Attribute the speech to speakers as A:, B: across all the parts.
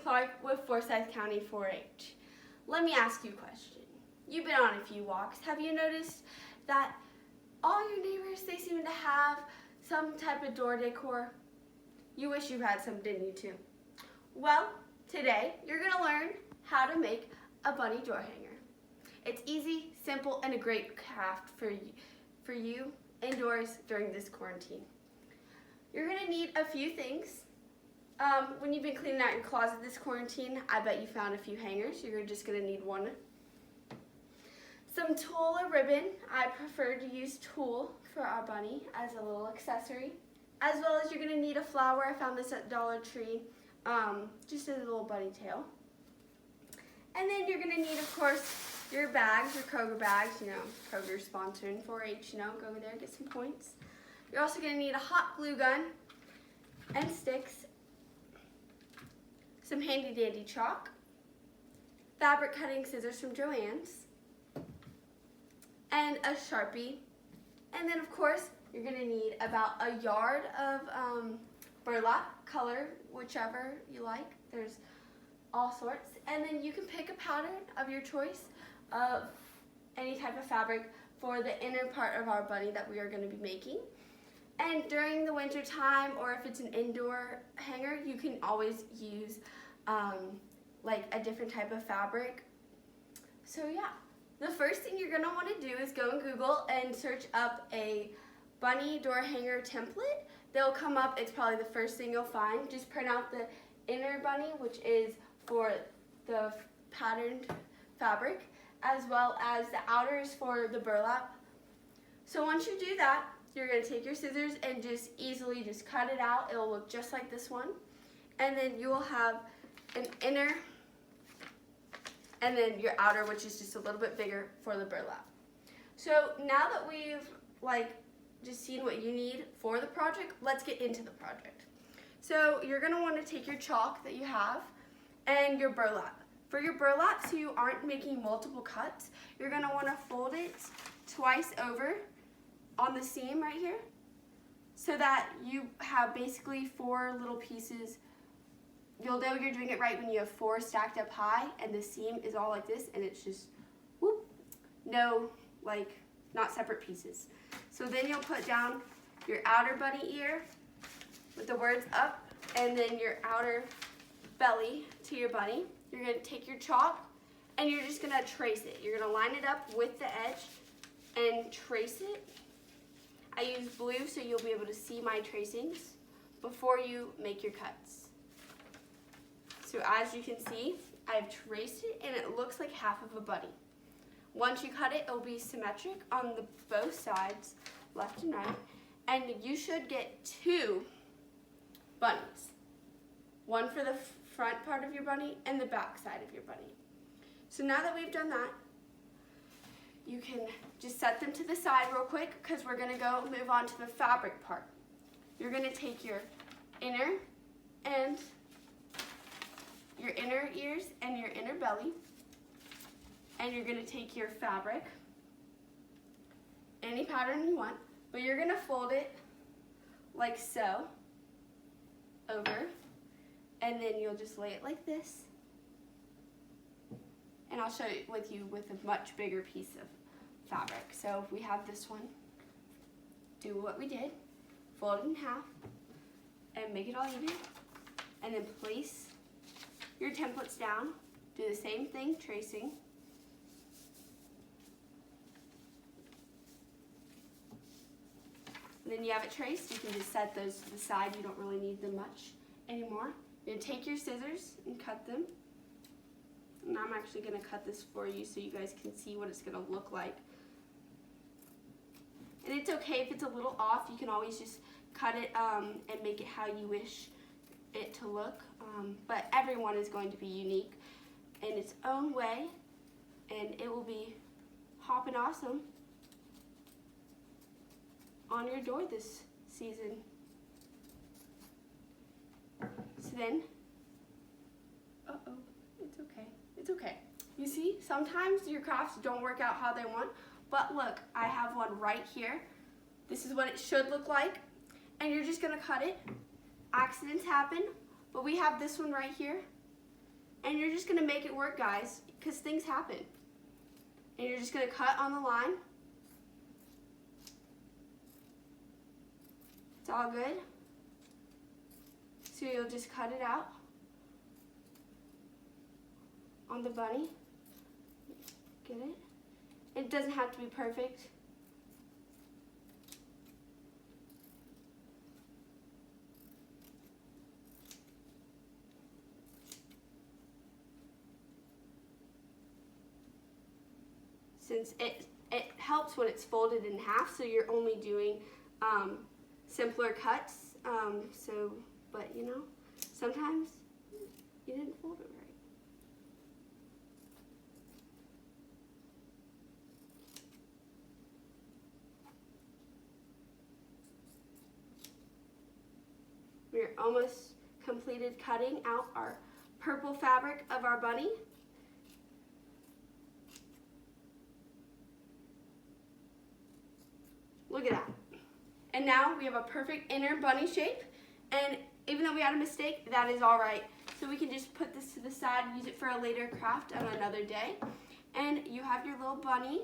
A: Clark with Forsyth County 4-H. Let me ask you a question. You've been on a few walks. Have you noticed that all your neighbors, they seem to have some type of door decor? You wish you had some, didn't you too? Well, today you're going to learn how to make a bunny door hanger. It's easy, simple, and a great craft for you indoors during this quarantine. You're going to need a few things. When you've been cleaning out your closet this quarantine, I bet you found a few hangers. You're just going to need one. Some tulle or ribbon. I prefer to use tulle for our bunny as a little accessory. As well as you're going to need a flower. I found this at Dollar Tree, just as a little bunny tail. And then you're going to need, of course, your bags, your Kroger bags. You know, Kroger's sponsoring 4-H, you know, go over there, get some points. You're also going to need a hot glue gun and sticks, some handy dandy chalk, fabric cutting scissors from Joann's, and a Sharpie. And then of course, you're gonna need about a yard of burlap, color whichever you like. There's all sorts. And then you can pick a pattern of your choice of any type of fabric for the inner part of our bunny that we are gonna be making. And during the winter time, or if it's an indoor hanger, you can always use like a different type of fabric. So yeah, the first thing you're gonna wanna do is go on Google and search up a bunny door hanger template. They'll come up, it's probably the first thing you'll find. Just print out the inner bunny, which is for the patterned fabric, as well as the outer is for the burlap. So once you do that, you're going to take your scissors and just easily just cut it out. It'll look just like this one. And then you will have an inner and then your outer, which is just a little bit bigger for the burlap. So now that we've just seen what you need for the project, let's get into the project. So you're going to want to take your chalk that you have and your burlap. For your burlap, so you aren't making multiple cuts, you're going to want to fold it twice over on the seam right here, so that you have basically 4 little pieces. You'll know you're doing it right when you have 4 stacked up high and the seam is all like this and it's just whoop, no, not separate pieces. So then you'll put down your outer bunny ear with the words up, and then your outer belly to your bunny. You're going to take your chalk and you're just going to trace it. You're going to line it up with the edge and trace it. I use blue so you'll be able to see my tracings before you make your cuts. So as you can see, I've traced it and it looks like half of a bunny. Once you cut it, it'll be symmetric on both sides, left and right, and you should get 2 bunnies. One for the front part of your bunny and the back side of your bunny. So now that we've done that, you can just set them to the side real quick because we're going to go move on to the fabric part. You're going to take your inner ears and your inner belly, and you're going to take your fabric, any pattern you want, but you're going to fold it like so over, and then you'll just lay it like this. And I'll show it with you with a much bigger piece of fabric. So if we have this one, do what we did, fold it in half and make it all even, and then place your templates down, do the same thing, tracing. And then you have it traced, you can just set those to the side, you don't really need them much anymore. You're going to take your scissors and cut them. And I'm actually going to cut this for you so you guys can see what it's going to look like. And it's okay if it's a little off, you can always just cut it and make it how you wish it to look. But everyone is going to be unique in its own way, and it will be hopping awesome on your door this season. So then, it's okay. It's okay. You see, sometimes your crafts don't work out how they want, but look, I have one right here. This is what it should look like, and you're just gonna cut it. Accidents happen, but we have this one right here. And you're just gonna make it work, guys, because things happen. And you're just gonna cut on the line. It's all good. So you'll just cut it out on the bunny. Get it? It doesn't have to be perfect. Since it helps when it's folded in half, so you're only doing simpler cuts. But you know, sometimes you didn't fold it right. We're almost completed cutting out our purple fabric of our bunny. Look at that. And now we have a perfect inner bunny shape. And even though we had a mistake, that is all right. So we can just put this to the side, use it for a later craft on another day. And you have your little bunny.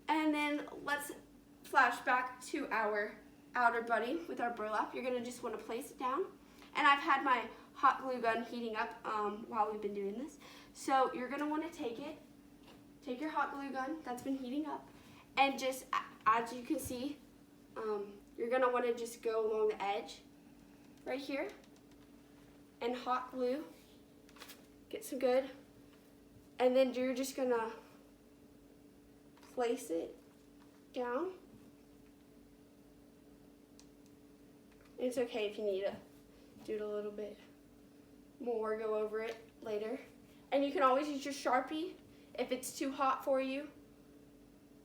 A: And then let's flash back to our outer bunny with our burlap. You're gonna just wanna place it down. And I've had my hot glue gun heating up while we've been doing this. So you're gonna wanna take your hot glue gun that's been heating up, and just, as you can see, you're gonna wanna just go along the edge right here and hot glue, get some good, and then you're just gonna place it down. It's okay if you need to do it a little bit more, go over it later. And you can always use your Sharpie if it's too hot for you,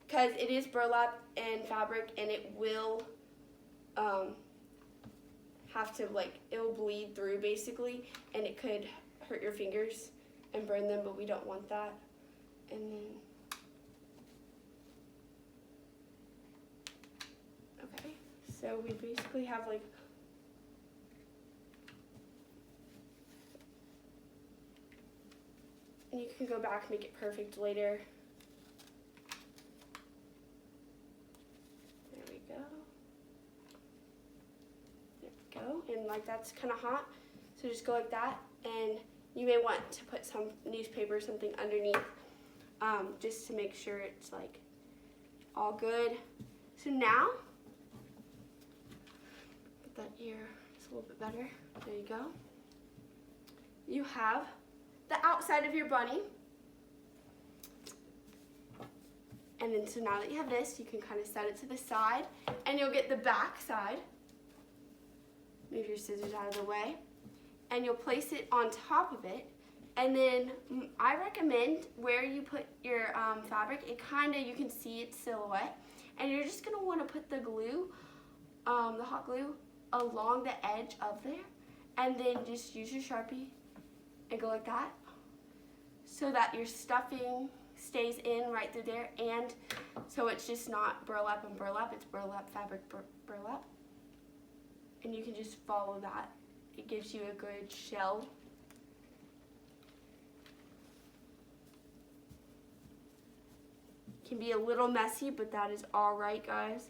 A: because it is burlap and fabric, and it will have to, like, it will bleed through basically, and it could hurt your fingers and burn them, but we don't want that. And then, okay, so we basically have like, and you can go back and make it perfect later. There we go. There we go. And like, that's kind of hot, so just go like that. And you may want to put some newspaper or something underneath, just to make sure it's like all good. So now, put that ear just a little bit better. There you go. You have the outside of your bunny. And then, so now that you have this, you can kind of set it to the side, and you'll get the back side. Move your scissors out of the way, and you'll place it on top of it. And then I recommend where you put your fabric, it kind of, you can see its silhouette, and you're just gonna want to put the glue, the hot glue, along the edge of there, and then just use your Sharpie and go like that, so that your stuffing stays in right through there, and so it's just not burlap and burlap, it's burlap, fabric, burlap. And you can just follow that. It gives you a good shell. Can be a little messy, but that is all right, guys.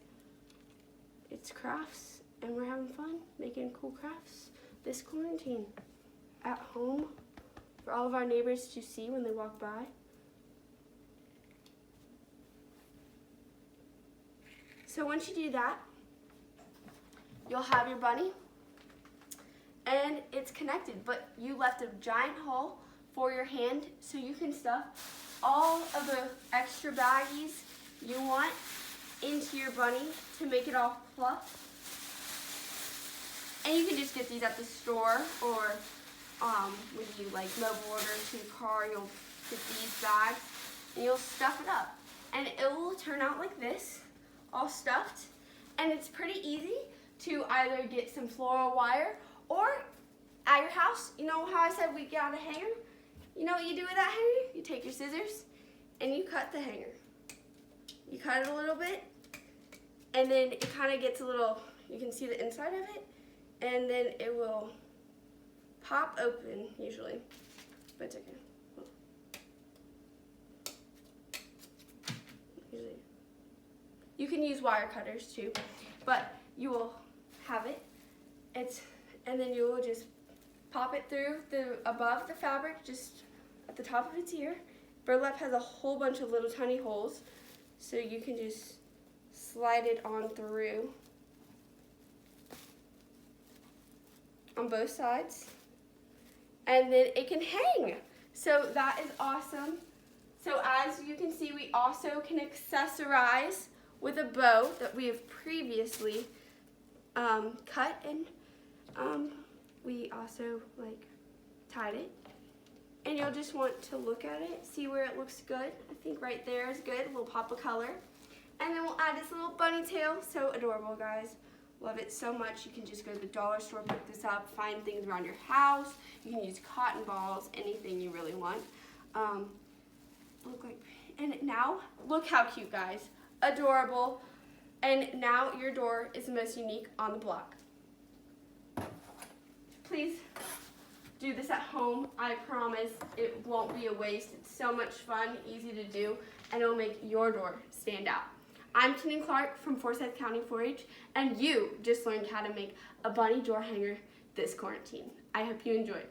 A: It's crafts, and we're having fun making cool crafts this quarantine at home for all of our neighbors to see when they walk by. So once you do that, you'll have your bunny, and it's connected, but you left a giant hole for your hand, so you can stuff all of the extra baggies you want into your bunny to make it all fluff. And you can just get these at the store, or when you like mobile order to your car, you'll get these bags and you'll stuff it up, and it will turn out like this, all stuffed. And it's pretty easy to either get some floral wire, or at your house, you know how I said we got a hanger? You know what you do with that hanger? You take your scissors and you cut the hanger. You cut it a little bit, and then it kind of gets a little, you can see the inside of it, and then it will pop open usually. but it's okay. You can use wire cutters too, but you will have it. And then you will just pop it through above the fabric, just at the top of its ear. Burlap has a whole bunch of little tiny holes, so you can just slide it on through on both sides, and then it can hang. So that is awesome. So as you can see, we also can accessorize with a bow that we have previously cut, and we also tied it. And you'll just want to look at it, see where it looks good. I think right there is good, a little pop of color. And then we'll add this little bunny tail. So adorable, guys. Love it so much. You can just go to the dollar store, pick this up, find things around your house. You can use cotton balls, anything you really want. And now, look how cute, guys. Adorable. And now your door is the most unique on the block. Please do this at home. I promise it won't be a waste. It's so much fun, easy to do, and it will make your door stand out. I'm Keenen Clark from Forsyth County 4-H, and you just learned how to make a bunny door hanger this quarantine. I hope you enjoyed.